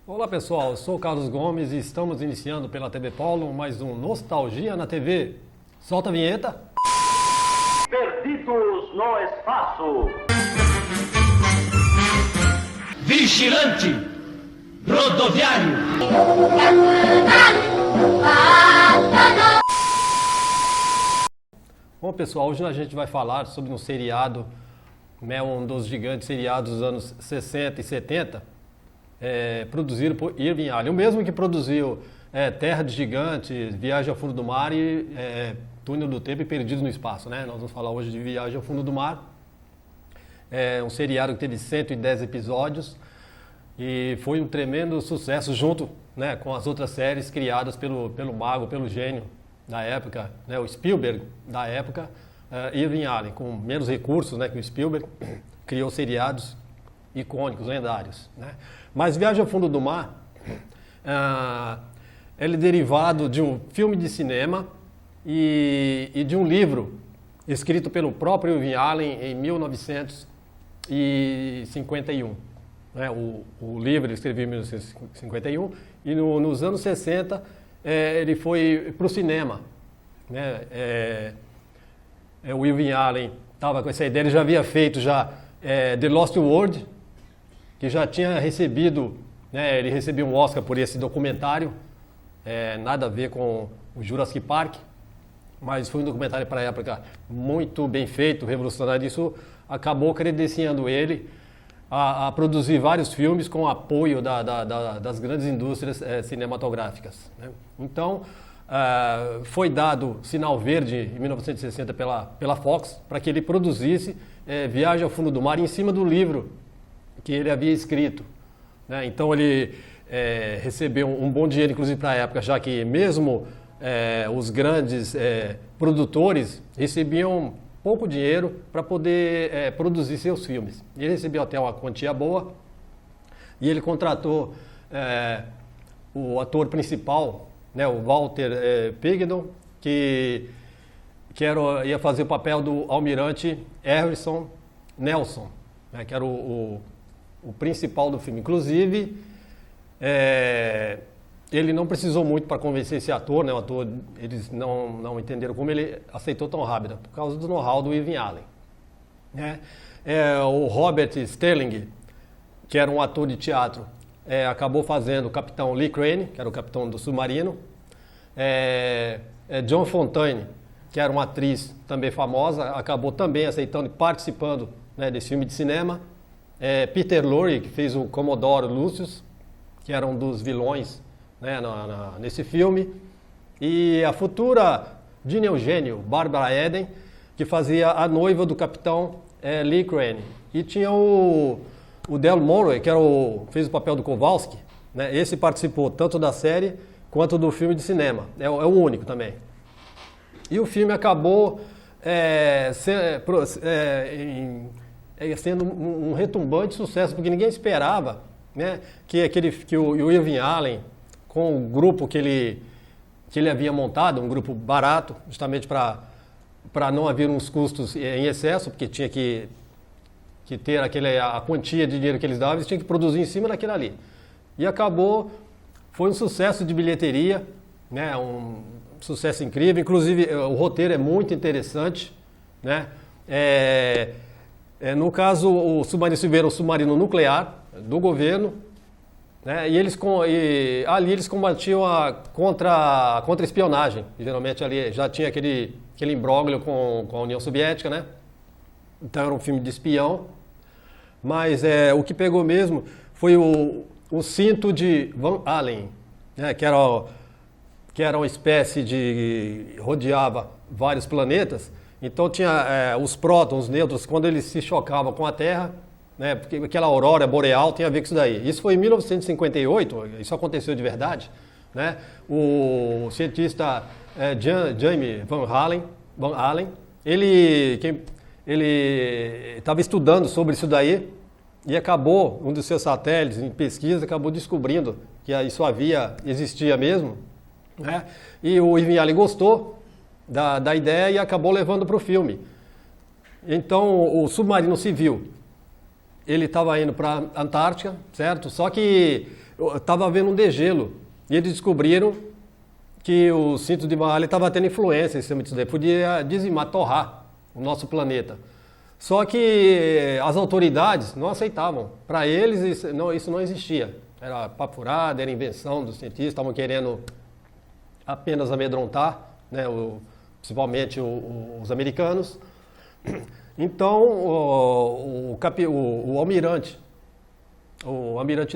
Olá pessoal, eu sou o Carlos Gomes e estamos iniciando pela TV Polo mais um Nostalgia na TV. Solta a vinheta. Perdidos no espaço. Vigilante rodoviário. Bom pessoal, hoje a gente vai falar sobre um seriado, um dos gigantes seriados dos anos 60 e 70, produzido por Irving Allen, o mesmo que produziu Terra de Gigantes, Viagem ao Fundo do Mar e Túnel do Tempo e Perdidos no Espaço, né? Nós vamos falar hoje de Viagem ao Fundo do Mar. É um seriado que teve 110 episódios e foi um tremendo sucesso junto, né, com as outras séries criadas pelo mago, pelo gênio da época, né, o Spielberg da época, Irving Allen, com menos recursos, né, que o Spielberg, criou seriados icônicos, lendários, né? Mas Viagem ao Fundo do Mar, ele é derivado de um filme de cinema e de um livro escrito pelo próprio Irving Allen em 1951. Né? O livro ele escreveu em 1951 e nos anos 60 ele foi para o cinema. Né? O Irving Allen estava com essa ideia, ele já havia feito The Lost World, que já tinha recebido, né, ele recebeu um Oscar por esse documentário, nada a ver com o Jurassic Park, mas foi um documentário para a época muito bem feito, revolucionário. Isso acabou credenciando ele a produzir vários filmes com o apoio das grandes indústrias cinematográficas, né? Então, foi dado sinal verde em 1960 pela Fox para que ele produzisse Viagem ao Fundo do Mar em cima do livro que ele havia escrito, né? Então ele recebeu um bom dinheiro, inclusive para a época, já que mesmo os grandes produtores recebiam pouco dinheiro para poder produzir seus filmes. Ele recebeu até uma quantia boa e ele contratou o ator principal, né, o Walter Pigdon, que ia fazer o papel do almirante Harrison Nelson, né, que era o principal do filme. Inclusive, ele não precisou muito para convencer esse ator, né? O ator, eles não entenderam como ele aceitou tão rápido, por causa do know-how do Irving Allen, né? O Robert Sterling, que era um ator de teatro, acabou fazendo o capitão Lee Crane, que era o capitão do submarino. John Fontaine, que era uma atriz também famosa, acabou também aceitando e participando, né, desse filme de cinema. Peter Lorre, que fez o Commodore Lucius, que era um dos vilões, né, nesse filme, e a futura Gene Eugênio, Barbara Eden, que fazia a noiva do capitão Lee Crane. E tinha o Del Monroe, que fez o papel do Kowalski, né? Esse participou tanto da série quanto do filme de cinema, é o único também. E o filme acabou sendo um retumbante sucesso, porque ninguém esperava, né, que o Irving Allen, com o grupo que ele havia montado, um grupo barato, justamente para não haver uns custos em excesso, porque tinha que ter a quantia de dinheiro que eles davam, eles tinham que produzir em cima daquilo ali. E foi um sucesso de bilheteria, né, um sucesso incrível, inclusive o roteiro é muito interessante, né? No caso, o submarino se era um submarino nuclear do governo, né? E ali eles combatiam contra a espionagem. Geralmente ali já tinha aquele imbróglio com a União Soviética, né? Então era um filme de espião. Mas o que pegou mesmo foi o cinto de Van Allen, né? Que era uma espécie rodeava vários planetas. Então tinha os prótons, os nêutrons, quando eles se chocavam com a Terra, né, porque aquela aurora boreal tem a ver com isso daí. Isso foi em 1958, isso aconteceu de verdade, né? O cientista James Van Allen, ele estava estudando sobre isso daí e acabou, um dos seus satélites em pesquisa, acabou descobrindo que isso existia mesmo, né? E o Irving Allen gostou da ideia e acabou levando para o filme. Então o submarino civil, ele estava indo para a Antártica, certo? Só que estava havendo um degelo. E eles descobriram que o cinto de Van Allen estava tendo influência em cima disso daí, podia dizimar, torrar o nosso planeta. Só que as autoridades não aceitavam. Para eles isso não existia. Era papo furado, era invenção dos cientistas, estavam querendo apenas amedrontar, né, principalmente os americanos. Então o almirante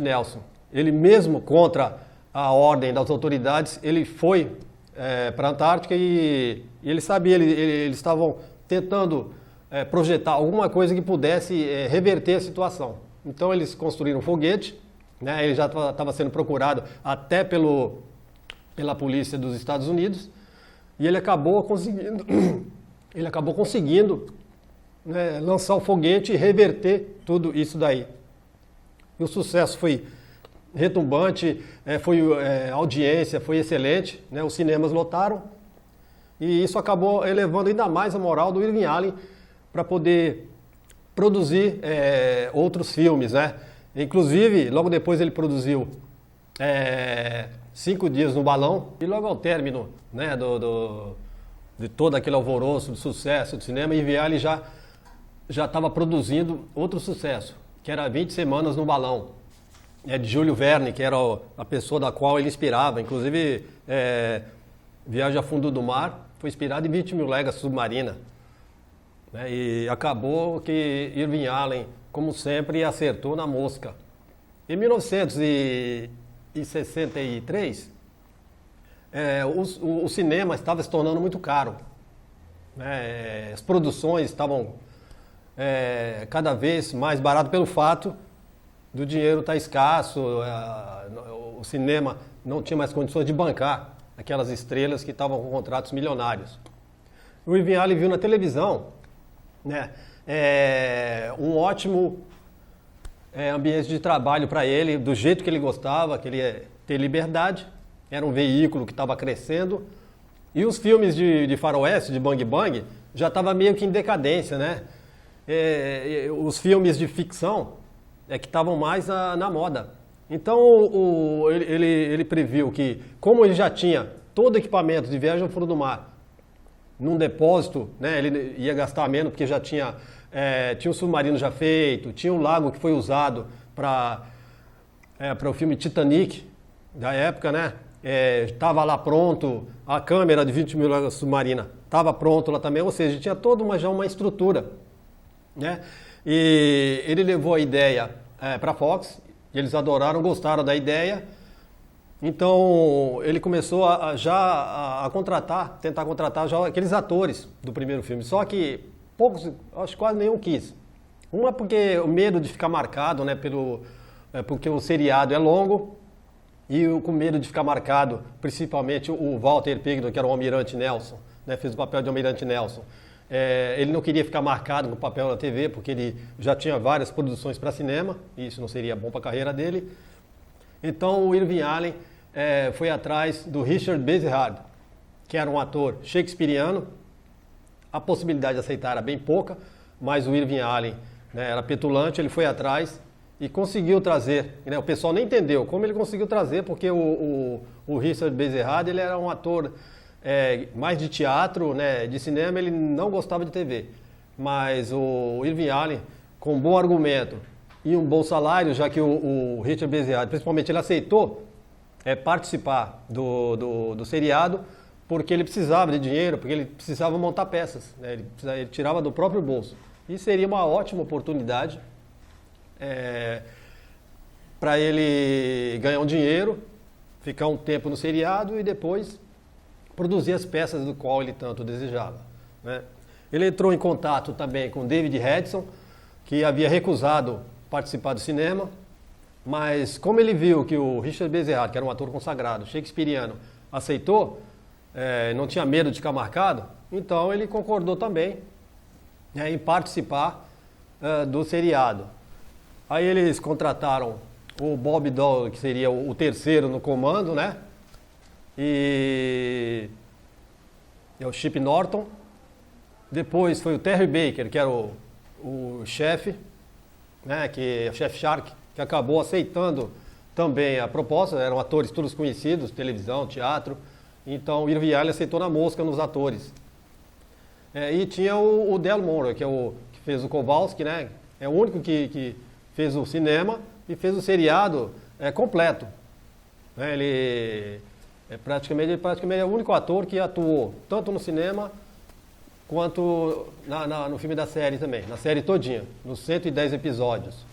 Nelson, ele mesmo contra a ordem das autoridades, ele foi para a Antártica e ele sabia, eles estavam tentando projetar alguma coisa que pudesse reverter a situação. Então eles construíram um foguete, né, ele já estava sendo procurado até pela polícia dos Estados Unidos, e ele acabou conseguindo né, lançar o foguete e reverter tudo isso daí. E o sucesso foi retumbante, a audiência foi excelente, né, os cinemas lotaram, e isso acabou elevando ainda mais a moral do Irving Allen para poder produzir outros filmes, né? Inclusive, logo depois ele produziu 5 Dias no Balão, e logo ao término, né, de todo aquele alvoroço, do sucesso do cinema, Irving Allen já estava produzindo outro sucesso, que era 20 Semanas no Balão, de Júlio Verne, que era a pessoa da qual ele inspirava. Inclusive, Viagem a Fundo do Mar foi inspirado em 20 Mil Léguas Submarina. Né? E acabou que Irving Allen, como sempre, acertou na mosca. Em 1963, o cinema estava se tornando muito caro. Né? As produções estavam cada vez mais baratas pelo fato do dinheiro estar escasso, o cinema não tinha mais condições de bancar aquelas estrelas que estavam com contratos milionários. O Irving Allen viu na televisão, né, um ótimo ambiente de trabalho para ele, do jeito que ele gostava, que ele ia ter liberdade, era um veículo que estava crescendo, e os filmes de faroeste, de Bang Bang, já estavam meio que em decadência, né? Os filmes de ficção que estavam mais na moda. Então ele previu que, como ele já tinha todo o equipamento de Viagem ao Fundo do Mar num depósito, né, ele ia gastar menos porque já tinha um submarino já feito, tinha um lago que foi usado para o filme Titanic da época, né? Estava lá pronto, a câmera de 20 mil léguas submarina estava pronto lá também, ou seja, tinha toda já uma estrutura, né? E ele levou a ideia para a Fox, e eles adoraram, gostaram da ideia. Então ele começou a tentar contratar já aqueles atores do primeiro filme. Só que poucos, acho que quase nenhum quis. Uma porque o medo de ficar marcado, né, porque o seriado é longo, e com medo de ficar marcado, principalmente o Walter Pigdo, que era o Almirante Nelson, né, fez o papel de Almirante Nelson. Ele não queria ficar marcado no papel da TV, porque ele já tinha várias produções para cinema, e isso não seria bom para a carreira dele. Então o Irving Allen foi atrás do Richard Basehart, que era um ator shakespeariano. A possibilidade de aceitar era bem pouca, mas o Irving Allen, né, era petulante, ele foi atrás e conseguiu trazer. Né, o pessoal nem entendeu como ele conseguiu trazer, porque o Richard Basehart, ele era um ator mais de teatro, né, de cinema, ele não gostava de TV. Mas o Irving Allen, com um bom argumento e um bom salário, já que o Richard Basehart, principalmente, ele aceitou participar do seriado, porque ele precisava de dinheiro, porque ele precisava montar peças, né, ele tirava do próprio bolso. E seria uma ótima oportunidade para ele ganhar um dinheiro, ficar um tempo no seriado e depois produzir as peças do qual ele tanto desejava, né? Ele entrou em contato também com David Hudson, que havia recusado participar do cinema, mas como ele viu que o Richard Basehart, que era um ator consagrado, shakespeariano, aceitou, não tinha medo de ficar marcado, então ele concordou também, né, em participar do seriado. Aí eles contrataram o Bob Dole, que seria o terceiro no comando, né? E o Chip Norton. Depois foi o Terry Baker, que era o chefe, né, que é o chefe Shark, que acabou aceitando também a proposta, eram atores todos conhecidos, televisão, teatro. Então o Irving Allen aceitou na mosca nos atores. E tinha o Del Monroe, que é o que fez o Kowalski, né? É o único que fez o cinema e fez o seriado completo. Ele praticamente é o único ator que atuou tanto no cinema quanto no filme da série também, na série todinha, nos 110 episódios.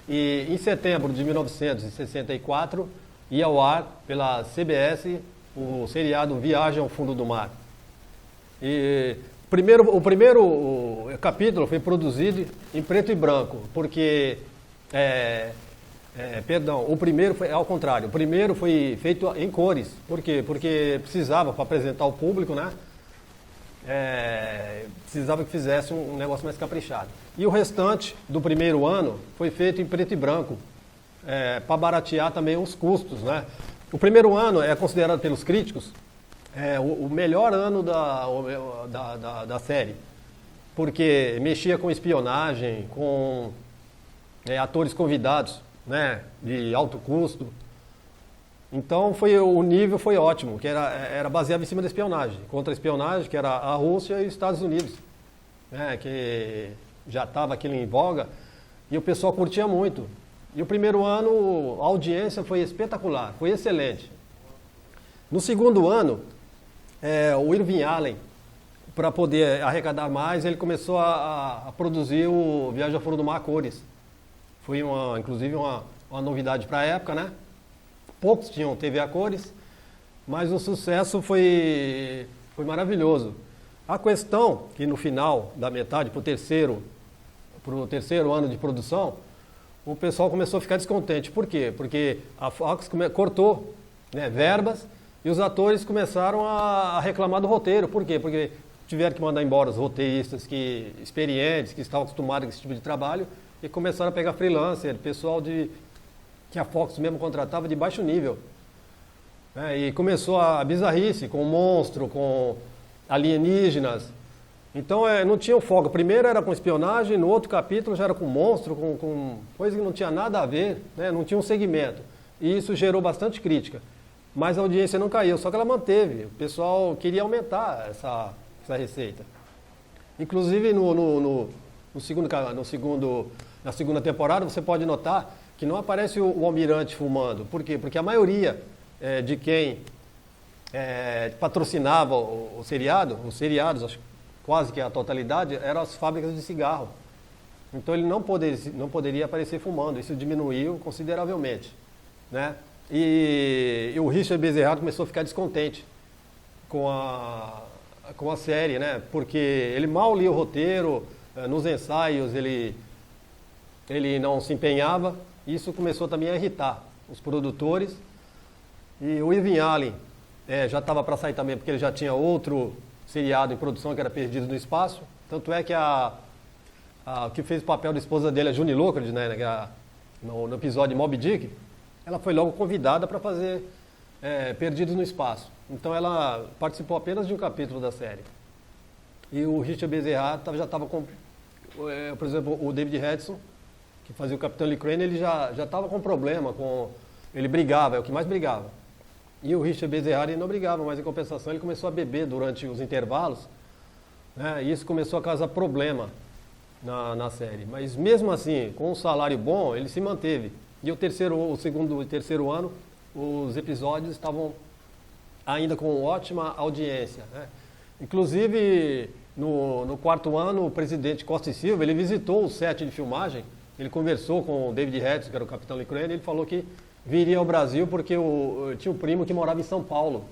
E em setembro de 1964 ia ao ar pela CBS o seriado Viagem ao Fundo do Mar. E o primeiro capítulo foi produzido em preto e branco, porque o primeiro foi ao contrário. O primeiro foi feito em cores. Por quê? Porque precisava, para apresentar ao público, né? Precisava que fizesse um negócio mais caprichado. E o restante do primeiro ano foi feito em preto e branco, para baratear também os custos, né? O primeiro ano é considerado pelos críticos o melhor ano da série, porque mexia com espionagem, com atores convidados, né, de alto custo. Então o nível foi ótimo, que era baseado em cima da espionagem, contra a espionagem, que era a Rússia e os Estados Unidos, né, que já estava aquilo em voga, e o pessoal curtia muito. E o primeiro ano a audiência foi espetacular, foi excelente. No segundo ano, o Irving Allen, para poder arrecadar mais, ele começou a produzir o Viagem ao Fundo do Mar a cores. Foi inclusive uma novidade para a época, né? Poucos tinham TV a cores, mas o sucesso foi maravilhoso. A questão que no final da metade, para o terceiro ano de produção, o pessoal começou a ficar descontente. Por quê? Porque a Fox cortou, né, verbas, e os atores começaram a reclamar do roteiro. Por quê? Porque tiveram que mandar embora os roteiristas experientes, que estavam acostumados com esse tipo de trabalho, e começaram a pegar freelancer, pessoal que a Fox mesmo contratava de baixo nível. E começou a bizarrice com monstro, com alienígenas. Então não tinha o foco. Primeiro era com espionagem, no outro capítulo já era com monstro, com coisa que não tinha nada a ver, né? Não tinha um segmento. E isso gerou bastante crítica. Mas a audiência não caiu, só que ela manteve. O pessoal queria aumentar essa receita. Inclusive na segunda temporada você pode notar que não aparece o almirante fumando. Por quê? Porque a maioria de quem patrocinava o seriado, os seriados, acho, quase que a totalidade, eram as fábricas de cigarro. Então ele não poderia aparecer fumando. Isso diminuiu consideravelmente, né? E o Richard Bezerra começou a ficar descontente com a série, né? Porque ele mal lia o roteiro, nos ensaios ele não se empenhava. Isso começou também a irritar os produtores. E o Irving Allen já estava para sair também, porque ele já tinha outro seriado em produção que era Perdido no Espaço. Tanto é que o que fez o papel da esposa dele, a June Lockard, né, no episódio Moby Dick, ela foi logo convidada para fazer Perdidos no Espaço. Então ela participou apenas de um capítulo da série. E o Richard Bezerra já estava com, por exemplo, o David Hedson, que fazia o Capitão Lee Crane, ele já estava com problema, ele brigava, é o que mais brigava. E o Richard Bezerra ele não brigava, mas em compensação ele começou a beber durante os intervalos, né, e isso começou a causar problema na série. Mas mesmo assim, com um salário bom, ele se manteve. E o segundo e terceiro ano, os episódios estavam ainda com ótima audiência, né? Inclusive, no quarto ano, o presidente Costa e Silva, ele visitou o set de filmagem, ele conversou com o David Hedges, que era o Capitão Lee Crane, e ele falou que viria ao Brasil porque tinha um primo que morava em São Paulo,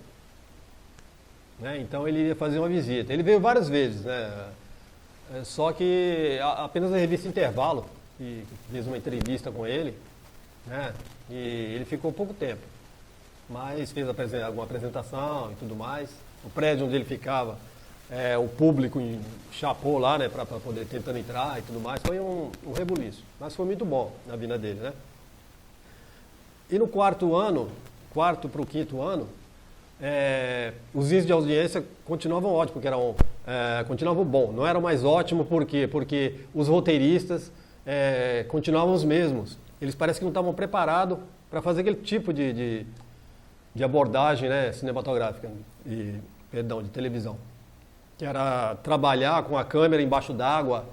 né? Então ele ia fazer uma visita. Ele veio várias vezes, né? Só que apenas a revista Intervalo, que fez uma entrevista com ele, né? E ele ficou pouco tempo, mas fez alguma apresentação e tudo mais. O prédio onde ele ficava, o público chapou lá, né, para poder tentando entrar e tudo mais. Foi um rebuliço, mas foi muito bom na vinda dele, né? E no quarto para o quinto ano, os índices de audiência continuavam ótimos, porque continuavam bom. Não eram mais ótimos, por quê? Porque os roteiristas continuavam os mesmos. eles parecem que não estavam preparados para fazer aquele tipo de abordagem, né, cinematográfica, de televisão. Que era trabalhar com a câmera embaixo d'água,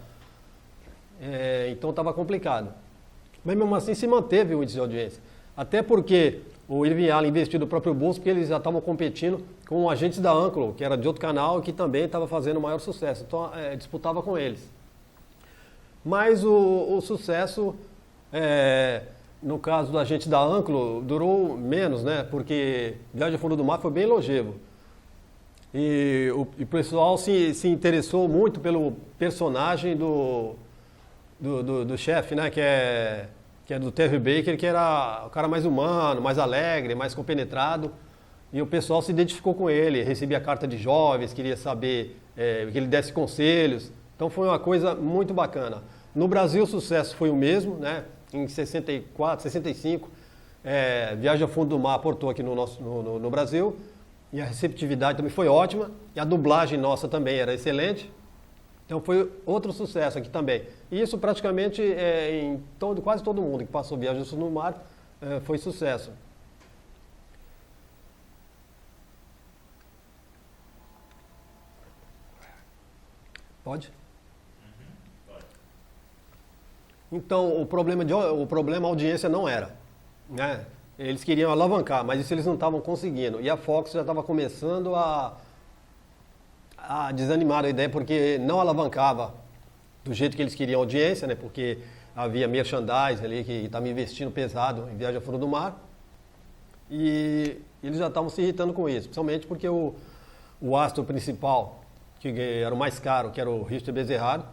então estava complicado. Mas mesmo assim se manteve o índice de audiência. Até porque o Irving Allen investiu do próprio bolso, porque eles já estavam competindo com agentes da Anclo, que era de outro canal e que também estava fazendo o maior sucesso. Então disputava com eles. Mas o sucesso, no caso do agente da Anclo, durou menos, né? Porque Viagem ao Fundo do Mar foi bem longevo. E o pessoal se interessou muito pelo personagem do chefe, né? Que é do Terry Baker, que era o cara mais humano, mais alegre, mais compenetrado. E o pessoal se identificou com ele, recebia carta de jovens, queria saber que ele desse conselhos. Então foi uma coisa muito bacana. No Brasil o sucesso foi o mesmo, né? Em 64, 65, Viagem ao Fundo do Mar aportou aqui no Brasil. E a receptividade também foi ótima. E a dublagem nossa também era excelente. Então foi outro sucesso aqui também. E isso praticamente em quase todo mundo que passou Viagem ao Fundo do Mar foi sucesso. Pode? Pode. Então o problema audiência não era, né? Eles queriam alavancar, mas isso eles não estavam conseguindo. E a Fox já estava começando a desanimar a ideia, porque não alavancava do jeito que eles queriam audiência, né? Porque havia merchandise ali que estava investindo pesado em Viagem ao Fundo do Mar. E eles já estavam se irritando com isso, principalmente porque o astro principal, que era o mais caro, que era o Richard Bezerrado,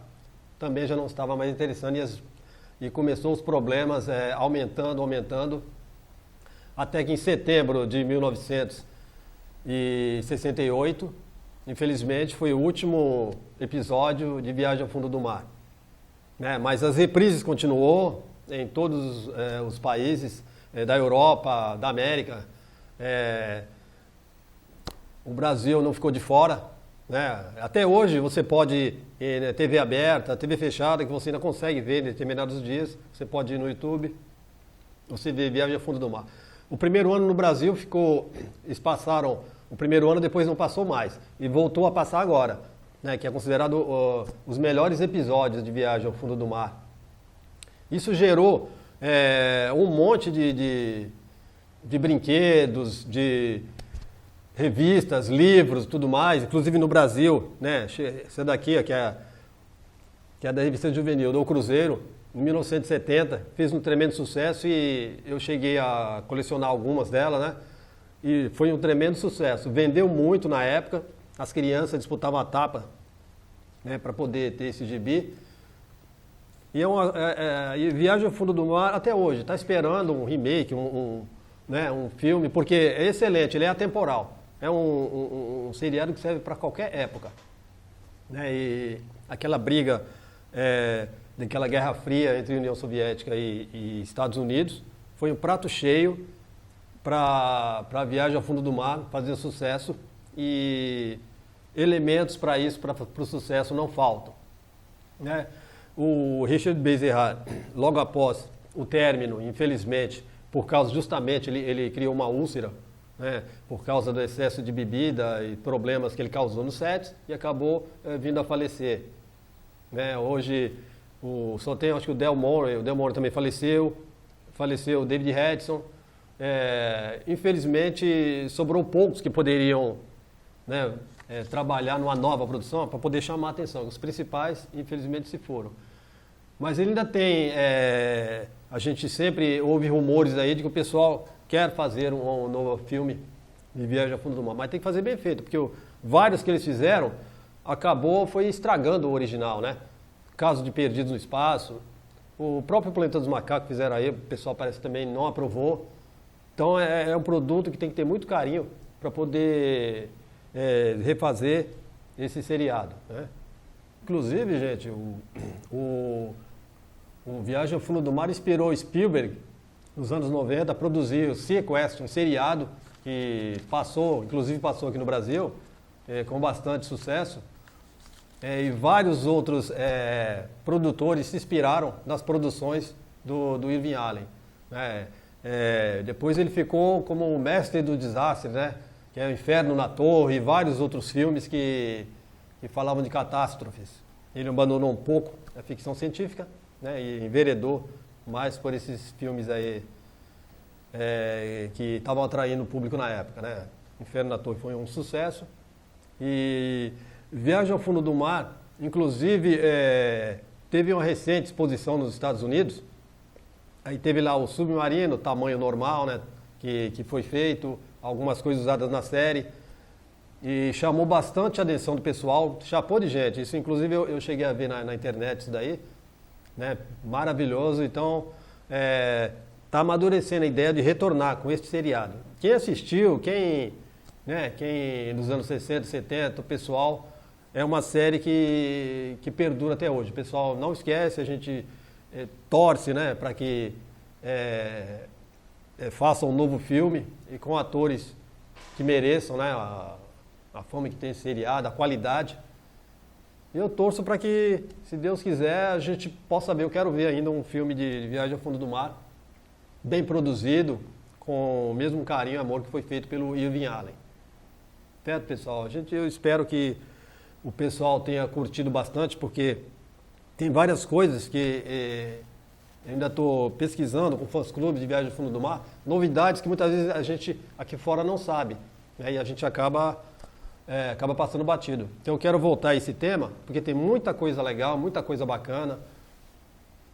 também já não estava mais interessando e começou os problemas aumentando, até que em setembro de 1968, infelizmente, foi o último episódio de Viagem ao Fundo do Mar. Mas as reprises continuou em todos os países da Europa, da América. O Brasil não ficou de fora. Até hoje você pode ir TV aberta, TV fechada, que você ainda consegue ver em determinados dias. Você pode ir no YouTube, você vê Viagem ao Fundo do Mar. O primeiro ano no Brasil eles passaram o primeiro ano, depois não passou mais. E voltou a passar agora, né, que é considerado os melhores episódios de Viagem ao Fundo do Mar. Isso gerou um monte de brinquedos, de revistas, livros, tudo mais, inclusive no Brasil, né? Essa daqui, que é da revista juvenil do Cruzeiro, em 1970, fez um tremendo sucesso e eu cheguei a colecionar algumas delas, né? E foi um tremendo sucesso. Vendeu muito na época, as crianças disputavam a tapa, né, para poder ter esse gibi. E e Viagem ao Fundo do Mar até hoje, está esperando um remake, um filme, porque é excelente, ele é atemporal. É um seriado que serve para qualquer época. Né? E aquela briga daquela Guerra Fria entre União Soviética e Estados Unidos foi um prato cheio para a Viagem ao Fundo do Mar fazer sucesso, e elementos para isso, para o sucesso, não faltam. Né? O Richard Bezerra, logo após o término, infelizmente, por causa justamente, ele criou uma úlcera, né, por causa do excesso de bebida e problemas que ele causou no set, e acabou vindo a falecer. Né? Hoje só tem, acho que o Del Monte também faleceu o David Hedson. Infelizmente sobrou poucos que poderiam, né, trabalhar numa nova produção para poder chamar a atenção. Os principais, infelizmente, se foram. Mas ele ainda tem, a gente sempre ouve rumores aí de que o pessoal quer fazer um novo filme de Viagem ao Fundo do Mar, mas tem que fazer bem feito, porque vários que eles fizeram foi estragando o original, né? Caso de Perdidos no Espaço, o próprio Planeta dos Macacos fizeram aí, o pessoal parece que também não aprovou. Então é um produto que tem que ter muito carinho para poder refazer esse seriado. Né? Inclusive, gente, o Viagem ao Fundo do Mar inspirou Spielberg, nos anos 90, a produzir o Sequest, um seriado que inclusive passou aqui no Brasil, com bastante sucesso. E vários outros produtores se inspiraram nas produções do Irving Allen. Né? Depois ele ficou como o mestre do desastre, né? Que é o Inferno na Torre e vários outros filmes que falavam de catástrofes. Ele abandonou um pouco a ficção científica, né? E enveredou mais por esses filmes aí que estavam atraindo o público na época, né? Inferno na Torre foi um sucesso. E Viagem ao Fundo do Mar, inclusive, teve uma recente exposição nos Estados Unidos. Aí teve lá o submarino, tamanho normal, né? Que foi feito, algumas coisas usadas na série. E chamou bastante a atenção do pessoal, chapou de gente. Isso, inclusive, eu cheguei a ver na internet isso daí. Né? Maravilhoso. Então, está amadurecendo a ideia de retornar com este seriado. Quem assistiu, quem nos anos 60, 70, o pessoal, é uma série que perdura até hoje. O pessoal não esquece, a gente torce, né, para que faça um novo filme e com atores que mereçam, né, a fama que tem esse seriado, a qualidade. E eu torço para que, se Deus quiser, a gente possa ver. Eu quero ver ainda um filme de Viagem ao Fundo do Mar, bem produzido, com o mesmo carinho e amor que foi feito pelo Irving Allen. Certo, pessoal? Eu espero que o pessoal tenha curtido bastante, porque tem várias coisas que ainda estou pesquisando com fãs clubes de Viagem ao Fundo do Mar, novidades que muitas vezes a gente aqui fora não sabe, né? E a gente acaba passando batido. Então eu quero voltar a esse tema, porque tem muita coisa legal, muita coisa bacana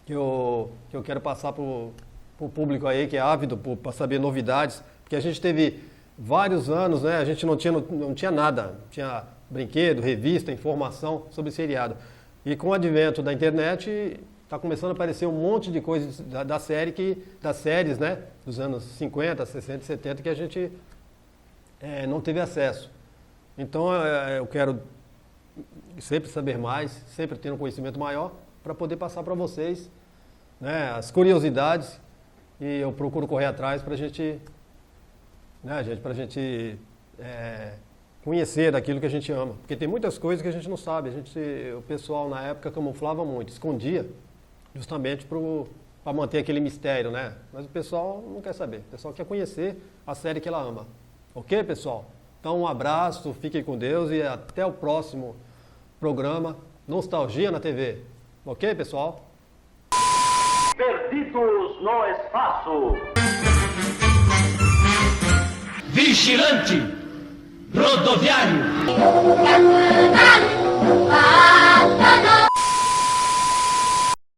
que eu quero passar para o público aí que é ávido para saber novidades, porque a gente teve vários anos, né? A gente não tinha nada, não tinha brinquedo, revista, informação sobre seriado. E com o advento da internet, está começando a aparecer um monte de coisas das séries, né? Dos anos 50, 60, 70, que a gente não teve acesso. Então eu quero sempre saber mais, sempre ter um conhecimento maior, para poder passar para vocês, né, as curiosidades, e eu procuro correr atrás para a gente, né, conhecer daquilo que a gente ama. Porque tem muitas coisas que a gente não sabe. O pessoal na época camuflava muito, escondia, justamente para manter aquele mistério, né? Mas o pessoal não quer saber. O pessoal quer conhecer a série que ela ama. Ok, pessoal? Então um abraço, fiquem com Deus e até o próximo programa Nostalgia na TV. Ok, pessoal? Perdidos no espaço. Vigilante rodoviário.